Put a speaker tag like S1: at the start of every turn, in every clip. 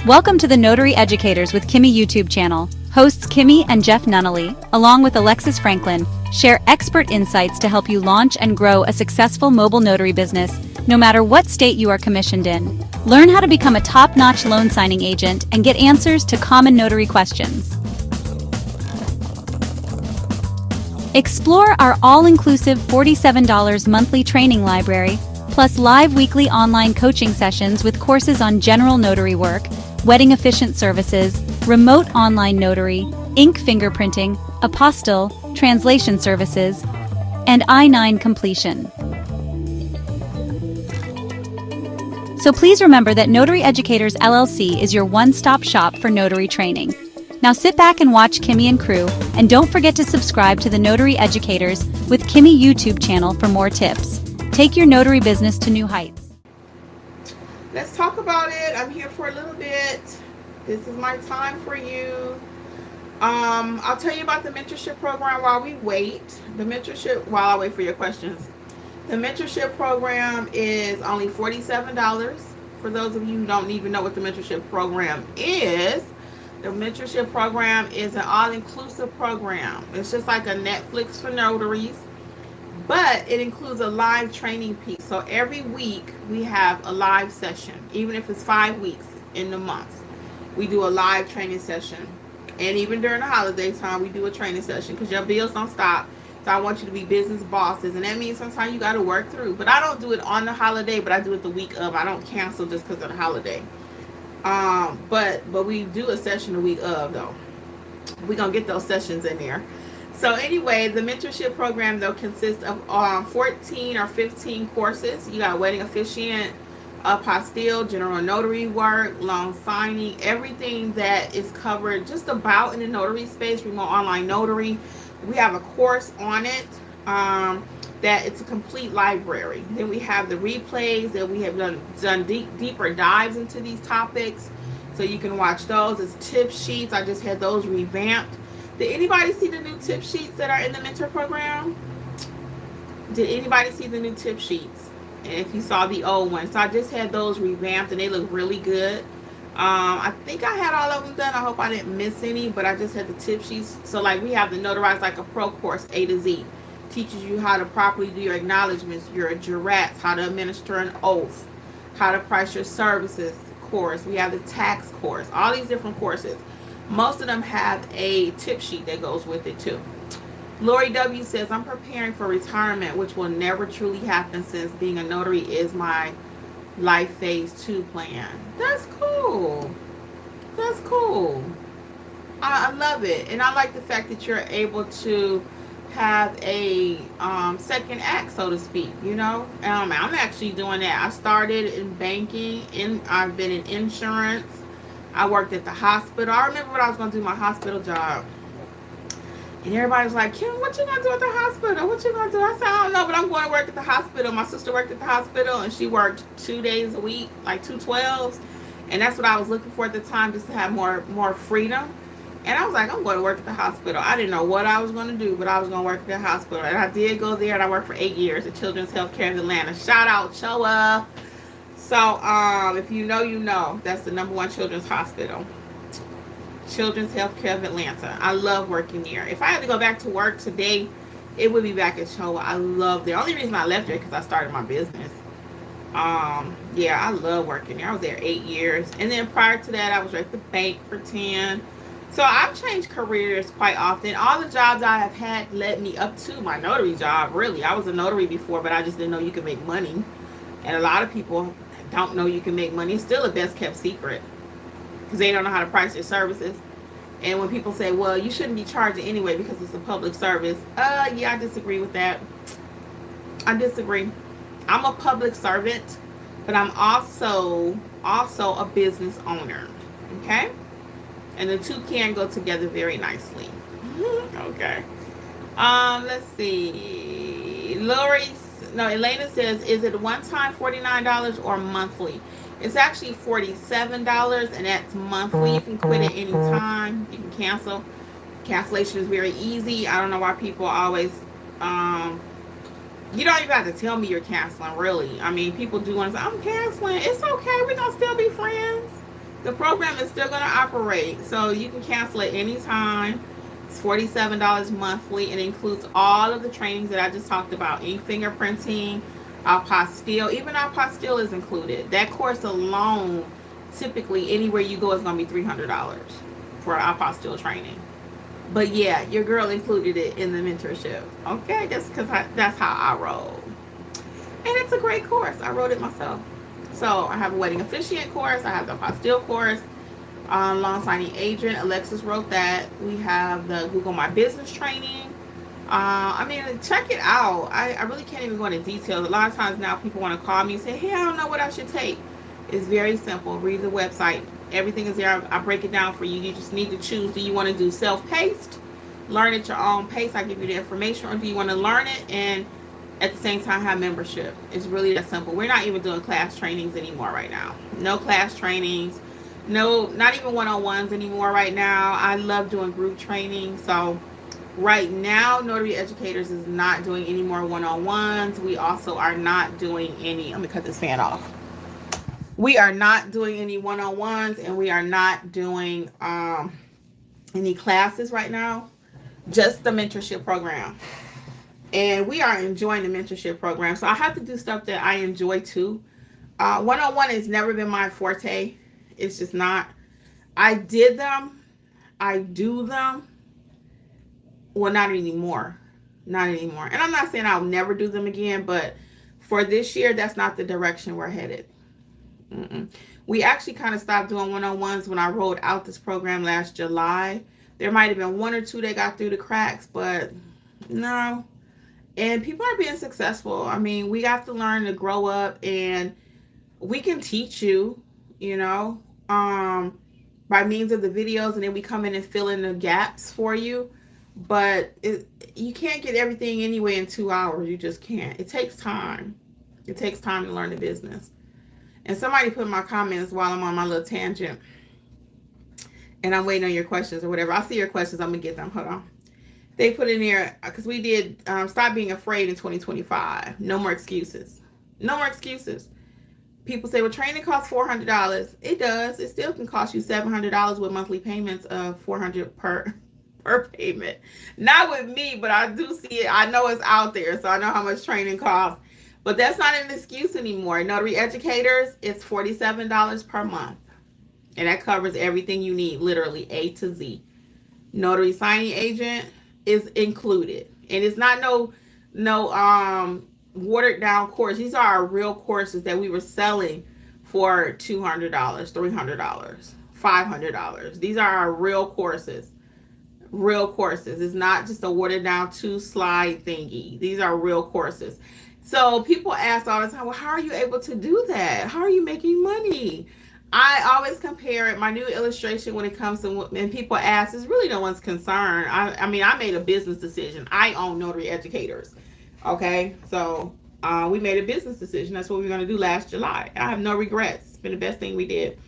S1: Welcome to the Notary Educators with Kimmi YouTube channel. Hosts Kimmi and Jeff Nunnally, along with Alexis Franklin, share expert insights to help you launch and grow a successful mobile notary business, no matter what state you are commissioned in. Learn how to become a top-notch loan signing agent and get answers to common notary questions. Explore our all-inclusive $47 monthly training library, plus live weekly online coaching sessions with courses on general notary work, wedding efficient services, remote online notary, ink fingerprinting, apostille, translation services, and I-9 completion. So please remember that Notary Educators LLC is your one-stop shop for notary training. Now sit back and watch Kimmi and crew, and don't forget to subscribe to the Notary Educators with Kimmi YouTube channel for more tips. Take your notary business to new heights.
S2: Let's talk about it. I'm here for a little bit. This is my time for you. I'll tell you about the mentorship program while we wait. While I wait for your questions. The mentorship program is only $47. For those of you who don't even know what the mentorship program is, the mentorship program is an all-inclusive program. It's just like a Netflix for notaries, but it includes a live training piece. So every week we have a live session, even if it's 5 weeks in the month. We do a live training session. And even during the holiday time, we do a training session because your bills don't stop. So I want you to be business bosses. And that means sometimes you got to work through. But I don't do it on the holiday, but I do it the week of. I don't cancel just because of the holiday. But we do a session the week of, though. We're going to get those sessions in there. So anyway, the mentorship program, though, consists of 14 or 15 courses. You got wedding officiant, apostille, general notary work, loan signing, everything that is covered just about in the notary space, remote online notary. We have a course on it. That it's a complete library. Then we have the replays that we have done deeper dives into these topics, so you can watch those. It's tip sheets. I just had those revamped. Did anybody see the new tip sheets that are in the mentor program? Did anybody see the new tip sheets? And if you saw the old ones, so I just had those revamped and they look really good. I think I had all of them done. I hope I didn't miss any, but I just had the tip sheets. So like we have the Notarize Like a Pro course, A to Z. Teaches you how to properly do your acknowledgments, your jurats, how to administer an oath, how to price your services course. We have the tax course, all these different courses. Most of them have a tip sheet that goes with it too. Lori W says, I'm preparing for retirement, which will never truly happen since being a notary is my life phase 2 plan. That's cool. That's cool. I love it. And I like the fact that you're able to have a second act, so to speak, you know. I'm actually doing that. I started in banking, I've been in insurance. I worked at the hospital. I remember when I was going to do my hospital job, and everybody was like, Kim, what you going to do at the hospital? What you going to do? I said, I don't know, but I'm going to work at the hospital. My sister worked at the hospital, and she worked 2 days a week, like 2 12s, and that's what I was looking for at the time, just to have more freedom. And I was like, I'm going to work at the hospital. I didn't know what I was going to do, but I was going to work at the hospital. And I did go there, and I worked for 8 years at Children's Healthcare of Atlanta. Shout out, Choa. So, if you know, you know. That's the #1 children's hospital. Children's Healthcare of Atlanta. I love working there. If I had to go back to work today, it would be back at Choa. I love there. The only reason I left there is because I started my business. Yeah, I love working there. I was there 8 years. And then prior to that, I was at the bank for 10. So I've changed careers quite often. All the jobs I have had led me up to my notary job, really. I was a notary before, but I just didn't know you could make money. And a lot of people don't know you can make money. It's still a best kept secret because they don't know how to price their services. And when people say, well, you shouldn't be charging anyway because it's a public service. Yeah, I disagree with that. I disagree. I'm a public servant, but I'm also a business owner. Okay? And the two can go together very nicely. Okay. Let's see. Elena says, is it one time $49 or monthly? It's actually $47, and that's monthly. You can quit at any time. You can cancel. Cancellation is very easy. I don't know why people always you don't even have to tell me you're canceling, really. I mean, people do want to say, I'm canceling. It's okay. We're going to still be friends. The program is still going to operate, so you can cancel at any time. It's $47 monthly. It includes all of the trainings that I just talked about, ink fingerprinting, apostille. Even apostille is included. That course alone, typically anywhere you go, is going to be $300 for apostille training. But yeah, your girl included it in the mentorship. Okay, just because that's how I roll. And it's a great course. I wrote it myself. So I have a wedding officiant course. I have the apostille course. Loan signing agent. Alexis wrote that. We have the Google My Business training. I mean, check it out. I really can't even go into details. A lot of times now people want to call me and say, hey, I don't know what I should take. It's very simple. Read the website. Everything is there. I break it down for you. You just need to choose. Do you want to do self-paced? Learn at your own pace. I give you the information. Or do you want to learn it and at the same time have membership? It's really that simple. We're not even doing class trainings anymore right now. No class trainings. No, not even one-on-ones anymore right now. I love doing group training. So right now, Notary Educators is not doing any more one-on-ones. We also are not doing any, let me cut this fan off. We are not doing any one-on-ones, and we are not doing any classes right now. Just the mentorship program. And we are enjoying the mentorship program. So I have to do stuff that I enjoy too. One-on-one has never been my forte. It's just not. I did them. I do them. Well, not anymore. Not anymore. And I'm not saying I'll never do them again, but for this year, that's not the direction we're headed. Mm-mm. We actually kind of stopped doing one-on-ones when I rolled out this program last July. There might have been one or two that got through the cracks, but no. And people are being successful. I mean, we have to learn to grow up, and we can teach you, you know, by means of the videos, and then we come in and fill in the gaps for you. But you can't get everything anyway in 2 hours. You just can't. It takes time. It takes time to learn the business. And somebody put in my comments while I'm on my little tangent, and I'm waiting on your questions or whatever. I'll see your questions. I'm going to get them. Hold on. They put in there, because we did Stop Being Afraid in 2025. No more excuses. No more excuses. People say, well, training costs $400. It does. It still can cost you $700 with monthly payments of $400 per payment. Not with me, but I do see it. I know it's out there, so I know how much training costs. But that's not an excuse anymore. Notary Educators, it's $47 per month. And that covers everything you need, literally A to Z. Notary signing agent is included. And it's not no watered down course. These are our real courses that we were selling for $200, $300, $500. These are our real courses. Real courses. It's not just a watered down 2-slide thingy. These are real courses. So people ask all the time, well, how are you able to do that? How are you making money? I always compare it. My new illustration when it comes to, and people ask, is really no one's concern. I mean, I made a business decision. I own Notary Educators. Okay, so we made a business decision. That's what we were going to do last July. I have no regrets. It's been the best thing we did.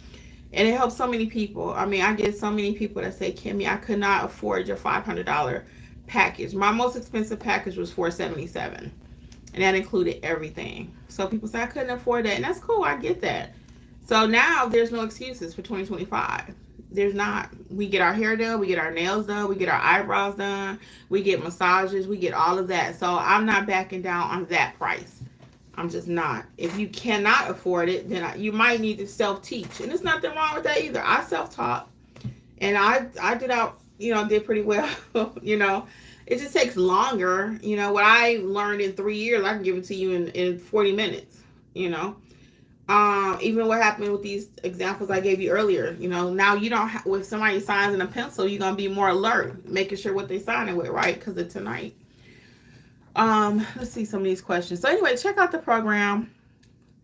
S2: And it helps so many people. I mean, I get so many people that say, Kimmi, I could not afford your $500 package. My most expensive package was $477. And that included everything. So people say, I couldn't afford that. And that's cool. I get that. So now there's no excuses for 2025. There's not. We get our hair done. We get our nails done. We get our eyebrows done. We get massages. We get all of that. So I'm not backing down on that price. I'm just not. If you cannot afford it, then you might need to self-teach. And there's nothing wrong with that either. I self-taught. And I did pretty well. It just takes longer. What I learned in 3 years, I can give it to you in 40 minutes. Even what happened with these examples I gave you earlier, now you don't have, if somebody signs in a pencil, you're going to be more alert, making sure what they're signing with, right? Because of tonight. Let's see some of these questions. So anyway, check out the program.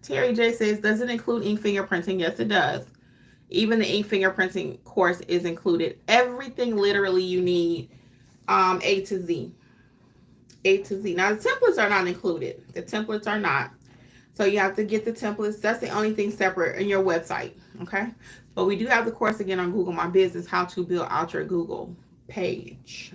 S2: Terry J says, does it include ink fingerprinting? Yes, it does. Even the ink fingerprinting course is included. Everything literally you need, A to Z. A to Z. Now, the templates are not included. The templates are not. So you have to get the templates. That's the only thing separate in your website, okay? But we do have the course again on Google My Business, how to build out your Google page.